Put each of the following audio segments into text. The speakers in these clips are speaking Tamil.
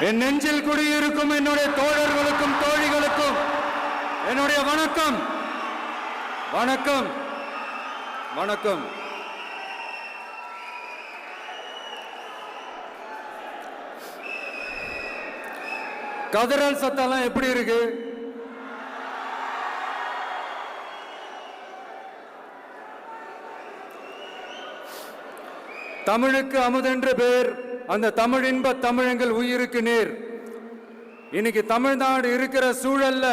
என் நெஞ்சில் குடியிருக்கும் என்னுடைய தோழர்களுக்கும் தோழிகளுக்கும் என்னுடைய வணக்கம். வணக்கம் வணக்கம். கதறல் சத்தம்லாம் எப்படி இருக்கு? தமிழுக்கு அமுதென்று பேர், அந்த தமிழ் இன்ப தமிழங்கள் உயிருக்கு நேர். இன்னைக்கு தமிழ்நாடு இருக்கிற சூழல்ல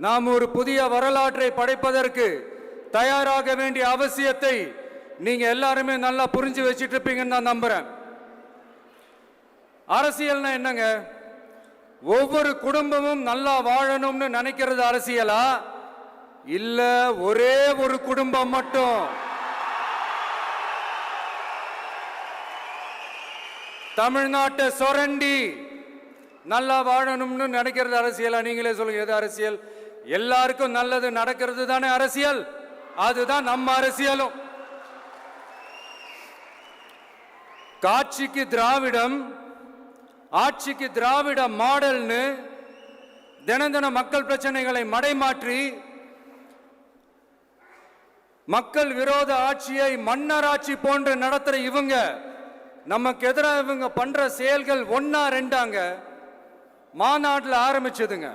நாம் ஒரு புதிய வரலாற்றை படைப்பதற்கு தயாராக வேண்டிய அவசியத்தை நீங்க எல்லாருமே நல்லா புரிஞ்சு வச்சிட்டு இருப்பீங்கன்னு நான் நம்புறேன். அரசியல்னா என்னங்க? ஒவ்வொரு குடும்பமும் நல்லா வாழணும்னு நினைக்கிறது அரசியலா? இல்ல ஒரே ஒரு குடும்பம் மட்டும் தமிழ்நாட்டை சுரண்டி நல்லா வாழணும்னு நினைக்கிறது அரசியலா? நீங்களே சொல்லுங்க, எது அரசியல்? எல்லாருக்கும் நல்லது நடக்கிறது தானே அரசியல். அதுதான் நம்ம அரசியலும். காட்சிக்கு திராவிடம், ஆட்சிக்கு திராவிட மாடல்னு தினம் தினம் மக்கள் பிரச்சனைகளை மடைமாற்றி மக்கள் விரோத ஆட்சியை மன்னராட்சி போன்று நடத்துற இவங்க, நமக்கு எதிராக இவங்க பண்ற செயல்கள் ஒன்னா ரெண்டாங்க. மாநாட்டில் ஆரம்பிச்சதுங்க.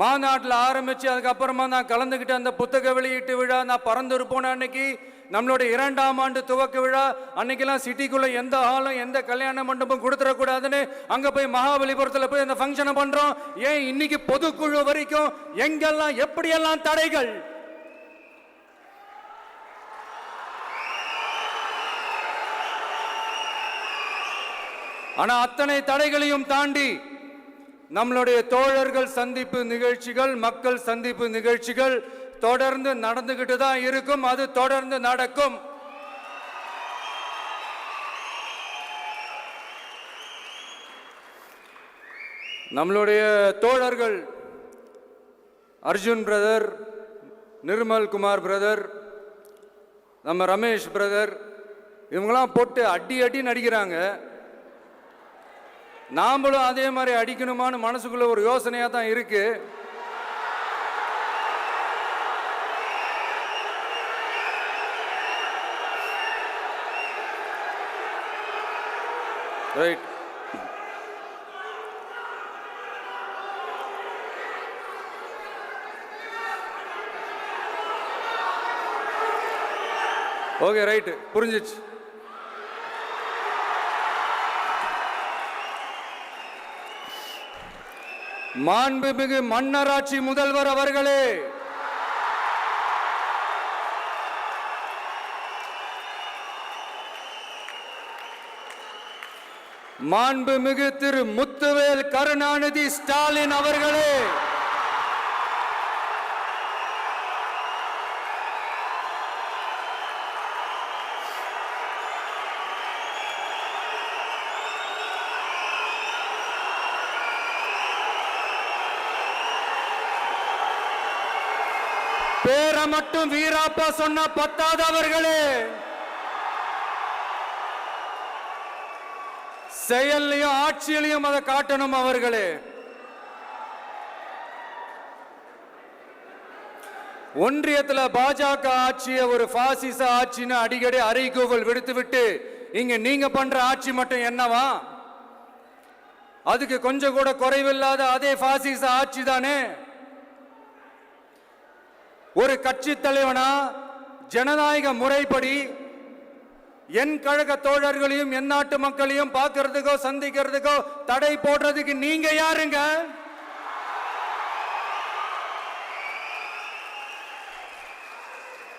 மாநாட்டில் ஆரம்பிச்சு அதுக்கப்புறமா நான் கலந்துக்கிட்ட அந்த புத்தக வெளியீட்டு விழா, நான் பறந்துரு போன அன்னைக்கு நம்மளுடைய 2ஆம் ஆண்டு துவக்க விழா அன்னைக்கெல்லாம் சிட்டிக்குள்ள எந்த ஹாலும் எந்த கல்யாண மண்டபம் கொடுத்துடக்கூடாதுன்னு அங்க போய் மகாபலிபுரத்தில் போய் அந்த ஃபங்க்ஷனை பண்றோம். ஏன் இன்னைக்கு பொதுக்குழு வரைக்கும் எங்கெல்லாம் எப்படியெல்லாம் தடைகள்? ஆனா அத்தனை தடைகளையும் தாண்டி நம்மளுடைய தோழர்கள் சந்திப்பு நிகழ்ச்சிகள், மக்கள் சந்திப்பு நிகழ்ச்சிகள் தொடர்ந்து நடந்துகிட்டு தான் இருக்கும். அது தொடர்ந்து நடக்கும். நம்மளுடைய தோழர்கள் அர்ஜுன் பிரதர், நிர்மல் குமார் பிரதர், நம்ம ரமேஷ் பிரதர், இவங்கெல்லாம் போட்டு அடி அடி நடிக்கிறாங்க. நாமளும் அதே மாதிரி அடிக்கணுமான்னு மனசுக்குள்ள ஒரு யோசனையா தான் இருக்கு. ரைட். ஓகே, ரைட், புரிஞ்சிச்சு. மாண்புமிகு மன்னராட்சி முதல்வர் அவர்களே, மாண்புமிகு திரு முத்துவேல் கருணாநிதி ஸ்டாலின் அவர்களே, பேரை மட்டும் வீராப்பா சொன்ன பத்தாதவர்களே, செயல்லையும் ஆட்சியிலையும் அதை காட்டணும் அவர்களே. ஒன்றியத்தில் பாஜக ஆட்சியை ஒரு பாசிச ஆட்சின்னு அடிக்கடி அறைகூவல் விடுத்துவிட்டு இங்க நீங்க பண்ற ஆட்சி மட்டும் என்னவா? அதுக்கு கொஞ்சம் கூட குறைவில்லாத அதே பாசிச ஆட்சி தானே. ஒரு கட்சி தலைவனா ஜனநாயக முறைப்படி என் கழக தோழர்களையும் என் நாட்டு மக்களையும் பார்க்கறதுக்கோ சந்திக்கிறதுக்கோ தடை போடுறதுக்கு நீங்க யாருங்க?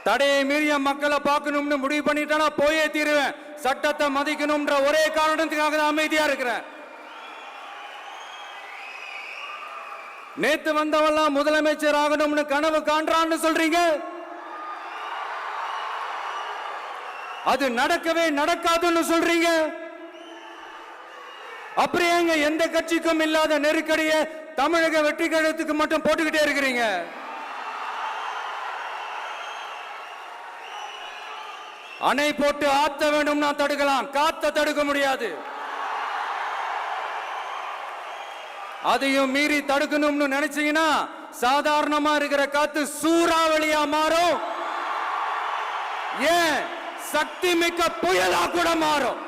தடையை மீறிய மக்களை பார்க்கணும்னு முடிவு பண்ணிட்டா போயே தீருவேன். சட்டத்தை மதிக்கணும்ன்ற ஒரே காரணத்துக்காக தான் அமைதியா இருக்கிறேன். நேத்து வந்தவெல்லாம் முதலமைச்சர் ஆகணும்னு கனவு காண்றான்னு சொல்றீங்க. அது நடக்கவே நடக்காதுன்னு சொல்றீங்க. அப்புறம் ஏங்க எந்த கட்சிக்கும் இல்லாத நெருக்கடியை தமிழக வெற்றி கழகத்துக்கு மட்டும் போட்டுக்கிட்டே இருக்கிறீங்க? அணை போட்டு ஆத்த வேண்டும்னா தடுக்கலாம், காத்த தடுக்க முடியாது. அதையும் மீறி தடுக்கணும்னு நினைச்சீங்கன்னா சாதாரணமா இருக்கிற காத்து சூறாவளியா மாறும், ஏன் சக்தி மிக்க புயலா கூட மாறும்.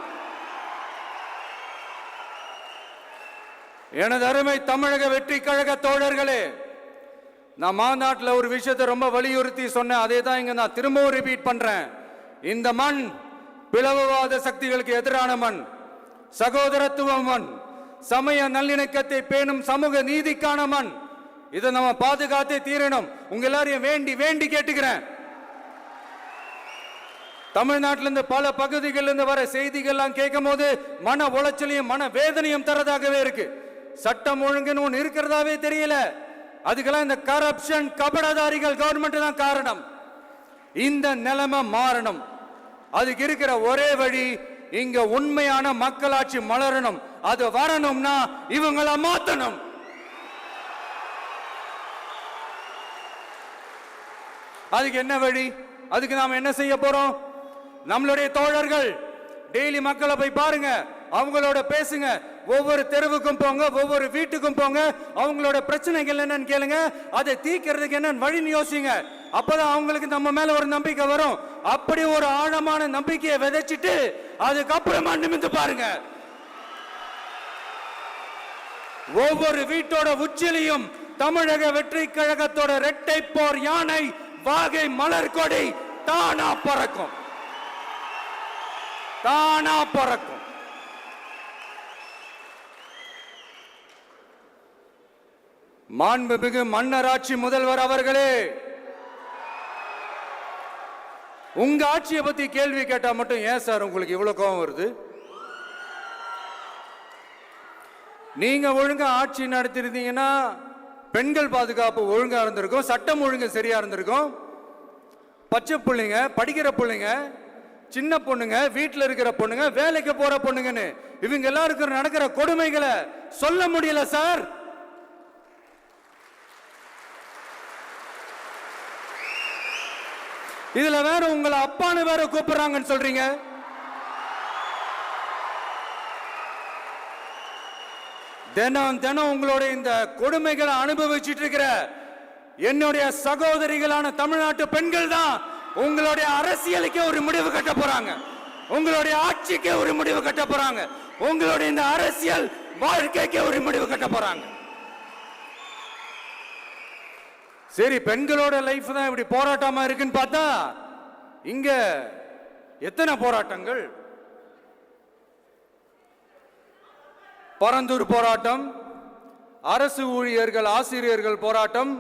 எனது அருமை தமிழக வெற்றி கழக தோழர்களே, நான் மாநாட்டில் ஒரு விஷயத்தை ரொம்ப வலியுறுத்தி சொன்னேன். அதே தான் இங்க நான் திரும்பவும் ரிப்பீட் பண்றேன். இந்த மண் பிளவுவாத சக்திகளுக்கு எதிரான மண், சகோதரத்துவ மண், சமய நல்லிணக்கத்தை பேணும் சமூக நீதிக்கான மண். இதை நம்ம பாதுகாத்தே தீரணும். உங்க எல்லாரையும் வேண்டி வேண்டி கேட்டுக்கிறேன். தமிழ்நாட்டிலிருந்து பல பகுதிகளிலிருந்து வர செய்திகள்லாம் கேட்கும் போது மன உளைச்சலையும் மன வேதனையும் தரதாகவே இருக்கு. சட்டம் ஒழுங்குன்னு ஒன்று இருக்கிறதாவே தெரியல. அதுக்கெல்லாம் இந்த கரப்ஷன் கபடதாரிகள் கவர்மெண்ட் தான் காரணம். இந்த நிலைமை மாறணும். அதுக்கு இருக்கிற ஒரே வழி, இங்க உண்மையான மக்களாட்சி மலரணும். அது வரணும்னா இவங்களை மாத்தணும். அதுக்கு என்ன வழி? அதுக்கு நாம என்ன செய்ய போறோம்? நம்மளுடைய தோழர்கள் டெய்லி மக்களை போய் பாருங்க, அவங்களோட பேசுங்க, ஒவ்வொரு தெருவுக்கும் போங்க, ஒவ்வொரு வீட்டுக்கும் போங்க, அவங்களோட பிரச்சனைகள் என்னன்னு கேளுங்க, அதை தீர்க்கிறதுக்கு என்னன்னு வழின்னு யோசிங்க. அப்பதான் அவங்களுக்கு நம்ம மேல ஒரு நம்பிக்கை வரும். அப்படி ஒரு ஆழமான நம்பிக்கையை விதைச்சிட்டு அதுக்கப்புறமா நிமிந்து பாருங்க. ஒவ்வொரு வீட்டோட உச்சிலையும் தமிழக வெற்றி கழகத்தோட இரட்டை போர் யானை வாகை மலர் கொடி தானா பறக்கும், தானா பறக்கும். மாண்புமிகு மன்னராட்சி முதல்வர் அவர்களே, உங்க ஆட்சியை பத்தி கேள்வி கேட்டா மட்டும் ஏன் சார் உங்களுக்கு இவ்வளவு கோபம் வருது? நீங்க ஒழுங்கா ஆட்சி நடத்திருந்தீங்கன்னா பெண்கள் பாதுகாப்பு ஒழுங்கா இருந்திருக்கும், சட்டம் ஒழுங்கு சரியா இருந்திருக்கும். பச்சை பிள்ளைங்க, படிக்கிற பிள்ளைங்க, சின்ன பொண்ணுங்க, வீட்டில் இருக்கிற பொண்ணுங்க, வேலைக்கு போற பொண்ணுங்கன்னு இவங்க எல்லாருக்கும் நடக்கிற கொடுமைகளை சொல்ல முடியல சார். இதுல வேற உங்களை அப்பான்னு வேற கூப்பிடுறாங்கன்னு சொல்றீங்க. தினம் தினம் உங்களுடைய இந்த கொடுமைகளை அனுபவிச்சுட்டு இருக்கிற என்னுடைய சகோதரிகளான தமிழ்நாட்டு பெண்கள் தான் உங்களுடைய அரசியலுக்கு ஒரு முடிவு கட்ட போறாங்க, உங்களுடைய ஆட்சிக்கு ஒரு முடிவு கட்ட போறாங்க, உங்களுடைய இந்த அரசியல் வாழ்க்கைக்கு ஒரு முடிவு கட்ட போறாங்க. சரி, பெண்களோட லைஃப் தான் இப்படி போராட்டமா இருக்குன்னு பார்த்தா இங்க எத்தனை போராட்டங்கள்? பரந்தூர் போராட்டம், அரசு ஊழியர்கள் ஆசிரியர்கள் போராட்டம்,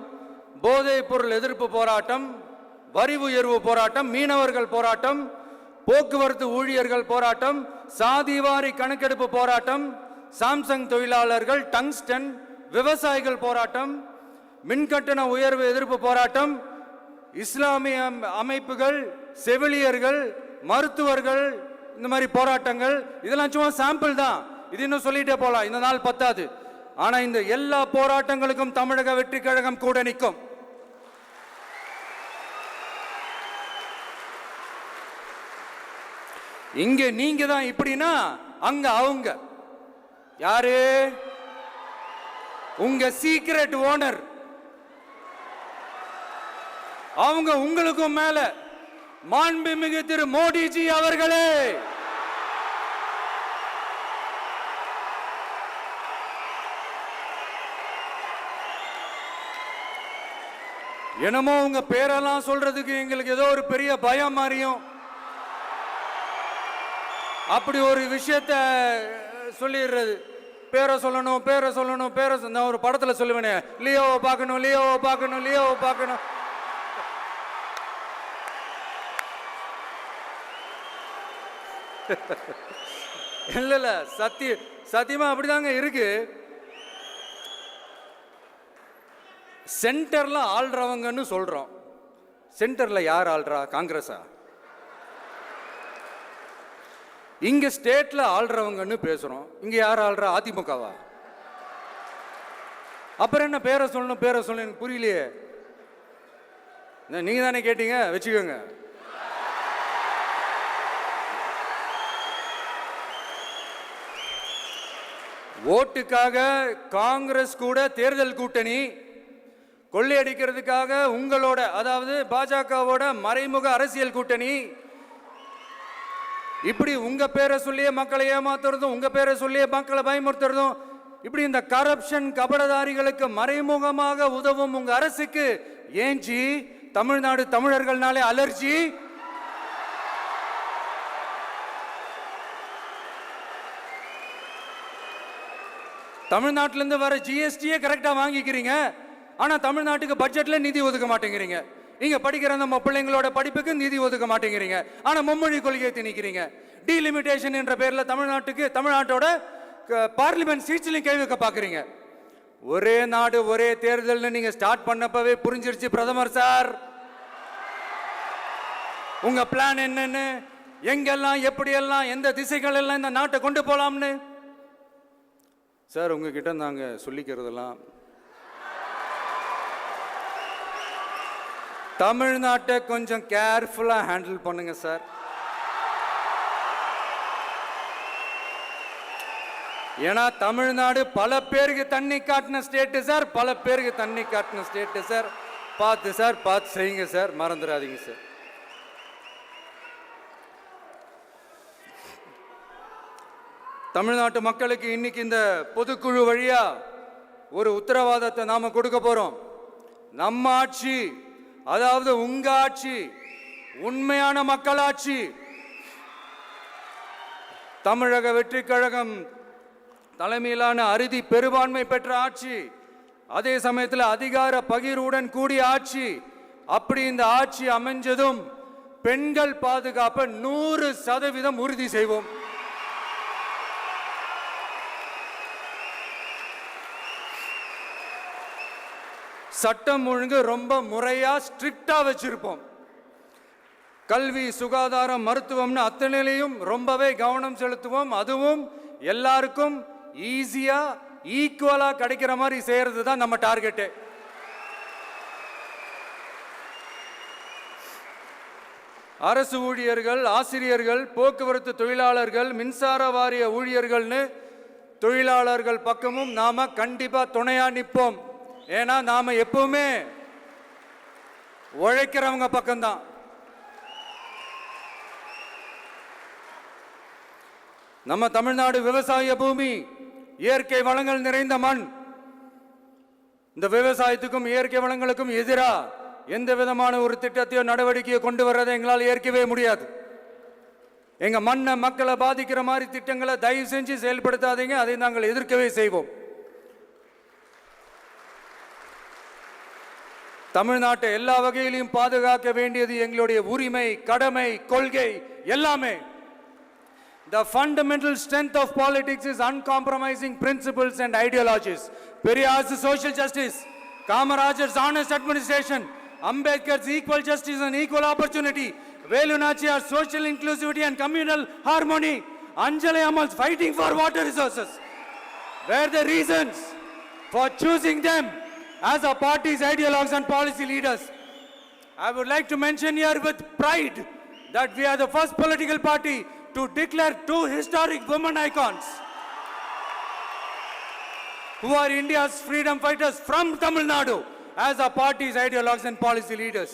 போதைப் பொருள் எதிர்ப்பு போராட்டம், வரி உயர்வு போராட்டம், மீனவர்கள் போராட்டம், போக்குவரத்து ஊழியர்கள் போராட்டம், சாதிவாரி கணக்கெடுப்பு போராட்டம், சாம்சங் தொழிலாளர்கள், டங்ஸ்டன், விவசாயிகள் போராட்டம், மின்கட்டண உயர்வு எதிர்ப்பு போராட்டம், இஸ்லாமிய அமைப்புகள், செவிலியர்கள், மருத்துவர்கள், இந்த மாதிரி போராட்டங்கள். இதெல்லாம் சும்மா சாம்பிள் தான். இது இன்னும் சொல்லிட்டே போலாம், இந்த நாள் பத்தாது. ஆனா இந்த எல்லா போராட்டங்களுக்கும் தமிழக வெற்றி கழகம் கூட நிற்கும். இங்க நீங்க தான் இப்படின்னா அங்க அவங்க யாரு? உங்க சீக்ரெட் ஓனர். அவங்க உங்களுக்கும் மேல மாண்புமிகு திரு மோடிஜி அவர்களே, என்னமோ உங்க பேரெல்லாம் சொல்றதுக்கு எங்களுக்கு ஏதோ ஒரு பெரிய பயம் மாறியும் அப்படி ஒரு விஷயத்த சொல்லிடுறது. பேரை சொல்லணும், பேரை சொல்லணும், பேரை நான் ஒரு படத்துல சொல்லுவேனே, லியோவை பார்க்கணும், லியோவை பார்க்கணும், லியோவை பார்க்கணும். இல்ல இல்ல, சத்தியமா அப்படிதாங்க இருக்கு. சென்டர்ல ஆள்றவங்கன்னு சொல்றோம். சென்டர்ல யார் ஆள்றா? காங்கிரஸா? இங்க ஸ்டேட்ல ஆள்றவங்கன்னு பேசுறோம். இங்க யார் ஆள்றா? அதிமுகவா? அப்புறம் என்ன பேரை சொல்லணும், பேரை சொல்லணும்? புரியலையே. நீங்க தானே கேட்டீங்க, வச்சுக்கோங்க. ஓட்டுக்காக காங்கிரஸ் கூட தேர்தல் கூட்டணி, கொள்ளையடிக்கிறதுக்காக உங்களோட அதாவது பாஜகவோட மறைமுக அரசியல் கூட்டணி, இப்படி உங்க பேரை சொல்லியே மக்களை ஏமாத்துறதும் உங்க பேரை சொல்லியே மக்களை பயமுறுத்துறதும், இப்படி இந்த கரப்ஷன் கபடதாரிகளுக்கு மறைமுகமாக உதவும் உங்க அரசுக்கு ஏஞ்சி தமிழ்நாடு தமிழர்கள்னாலே அலர்ஜி. தமிழ்நாட்டிலிருந்து வர ஜிஎஸ்டியே கரெக்டா வாங்கிக்கிறீங்க, ஆனா தமிழ்நாட்டுக்கு பட்ஜெட்ல நிதி ஒதுக்க மாட்டேங்கிறீங்க. இங்க படிக்கிற நம்ம பிள்ளைங்களோட படிப்புக்கு நிதி ஒதுக்க மாட்டேங்கிறீங்க, ஆனா மும்மொழி கொள்கையை திணிக்கிறீங்க. டீலிமிட்டேஷன் என்ற பேர்ல தமிழ்நாட்டோட பார்லிமெண்ட் சீட்ஸ்லையும் கை வைக்க பாக்குறீங்க. ஒரே நாடு ஒரே தேர்தல் நீங்க ஸ்டார்ட் பண்ணப்பவே புரிஞ்சிருச்சு பிரதமர் சார் உங்க பிளான் என்னன்னு, எங்கெல்லாம் எப்படியெல்லாம் எந்த திசைகள் எல்லாம் இந்த நாட்டை கொண்டு போலாம்னு. சார் உங்ககிட்ட நாங்க சொல்லிக்கிறதெல்லாம் தமிழ்நாட்டை கொஞ்சம் கேர்ஃபுல்லா ஹேண்டில் பண்ணுங்க சார். ஏன்னா தமிழ்நாடு பல பேருக்கு தண்ணி காட்டின ஸ்டேட் சார், பல பேருக்கு தண்ணி காட்டின ஸ்டேட் சார். பார்த்து சார், பார்த்து செய்யுங்க சார், மறந்துடாதீங்க சார். தமிழ்நாட்டு மக்களுக்கு இன்னைக்கு இந்த பொதுக்குழு வழியா ஒரு உத்தரவாதத்தை நாம கொடுக்க போறோம். நம்ம ஆட்சி, அதாவது உங்க ஆட்சி, உண்மையான மக்களாட்சி, தமிழக வெற்றி கழகம் தலைமையிலான அறுதி பெரும்பான்மை பெற்ற ஆட்சி, அதே சமயத்தில் அதிகார பகிர்வுடன் கூடிய ஆட்சி. அப்படி இந்த ஆட்சி அமைஞ்சதும் பெண்கள் பாதுகாப்பை 100% உறுதி செய்வோம். சட்டம் ஒழுங்கு ரொம்ப முறையா ஸ்ட்ரிக்டா வச்சிருப்போம். கல்வி, சுகாதாரம், மருத்துவம்னு அத்தனையிலையும் ரொம்பவே கவனம் செலுத்துவோம். அதுவும் எல்லாருக்கும் ஈஸியா ஈக்குவலா கிடைக்கிற மாதிரி செய்யறது தான் நம்ம டார்கெட். அரசு ஊழியர்கள், ஆசிரியர்கள், போக்குவரத்து தொழிலாளர்கள், மின்சார வாரிய ஊழியர்கள்னு தொழிலாளர்கள் பக்கமும் நாம கண்டிப்பா துணையா நிற்போம். ஏன்னா நாம எப்பவுமே உழைக்கிறவங்க பக்கம்தான். நம்ம தமிழ்நாடு விவசாய பூமி, இயற்கை வளங்கள் நிறைந்த மண். இந்த விவசாயத்துக்கும் இயற்கை வளங்களுக்கும் எதிராக எந்த விதமான ஒரு திட்டத்தையோ நடவடிக்கையோ கொண்டு வர்றதை எங்களால் ஏற்கவே முடியாது. எங்க மண்ணை மக்களை பாதிக்கிற மாதிரி திட்டங்களை தயவு செஞ்சு செயல்படுத்தாதீங்க, அதை நாங்கள் எதிர்க்கவே செய்வோம். தமிழ்நாட்டை எல்லா வகையிலும் பாதுகாக்க வேண்டியது எங்களுடைய உரிமை, கடமை, கொள்கை எல்லாமே. The fundamental strength of politics is uncompromising principles and ideologies. Periyar's social justice, Kamarajar's honest administration, Ambedkar's equal justice and equal opportunity, Velu Nachiyar's social inclusivity and communal harmony, Anjali Amal's fighting for water resources were the reasons for choosing them as our party's ideologues and policy leaders. I would like to mention here with pride that we are the first political party to declare 2 historic women icons who are India's freedom fighters from Tamil Nadu as our party's ideologues and policy leaders.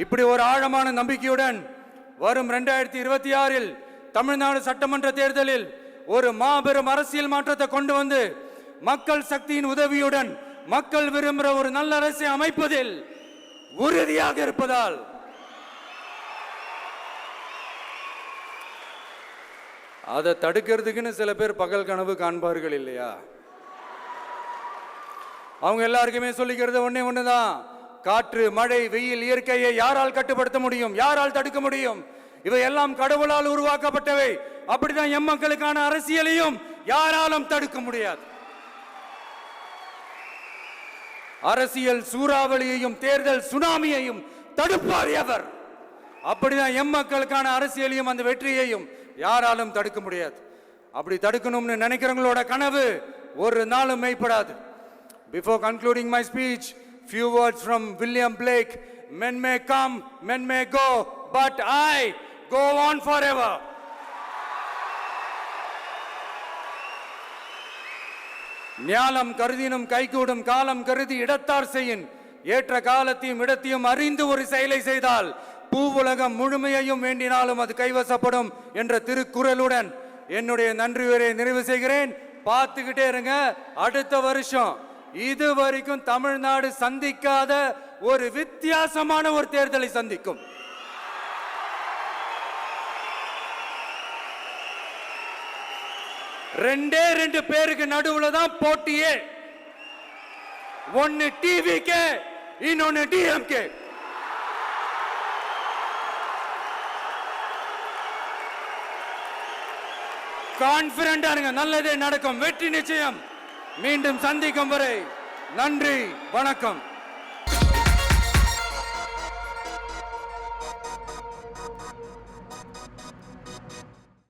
இப்படி ஒரு ஆழமான நம்பிக்கையுடன் வரும் 2026 தமிழ்நாடு சட்டமன்ற தேர்தலில் ஒரு மாபெரும் அரசியல் மாற்றத்தை கொண்டு வந்து மக்கள் சக்தியின் உதவியுடன் மக்கள் விரும்புகிற ஒரு நல்ல அரசை அமைப்பதில் உறுதியாக இருப்பதால் அதை தடுக்கிறதுக்குன்னு சில பேர் பகல் கனவு காண்பார்கள் இல்லையா? அவங்க எல்லாருக்குமே சொல்லிக்கிறது ஒண்ணுதான், காற்று, மழை, வெயில், இயற்கையை யாரால் கட்டுப்படுத்த முடியும்? யாரால் தடுக்க முடியும்? இவை எல்லாம் கடவுளால் உருவாக்கப்பட்டவை. அப்படிதான் எம் மக்களுக்கான அரசியலையும் யாராலும் தடுக்க முடியாது. அரசியல் சூறாவளியையும் தேர்தல் சுனாமியையும் தடுப்பார் எவர். அப்படிதான் எம் மக்களுக்கான அரசியலையும் அந்த வெற்றியையும் யாராலும் தடுக்க முடியாது. அப்படி தடுக்கணும்னு நினைக்கிறவங்களோட கனவு ஒரு நாளும் மெய்ப்படாது. Before concluding my speech, few words from William Blake. Men may come, men may go, but I go on forever. ஞாலம் கருதினும் கைகூடும் காலம் கருதி இடத்தார் செய்யின் ஏற்ற காலத்தையும் இடத்தையும் அறிந்து ஒரு செயலை செய்தால் பூவுலகம் முழுமையையும் வேண்டினாலும் அது கைவசப்படும் என்ற திருக்குறளுடன் என்னுடைய நன்றி உரையை நிறைவு செய்கிறேன். பார்த்துக்கிட்டே இருங்க. அடுத்த வருஷம் இது வரைக்கும் தமிழ்நாடு சந்திக்காத ஒரு வித்தியாசமான ஒரு தேர்தலை சந்திக்கும். ரெண்டு பேருக்கு நடுவுல தான் போட்டியே. ஒன்னு டிவிகே, இன்னொன்னு டிஎம்கே. கான்பிடண்டா இருங்க, நல்லதே நடக்கும், வெற்றி நிச்சயம். மீண்டும் சந்திக்கும் வரை நன்றி, வணக்கம்.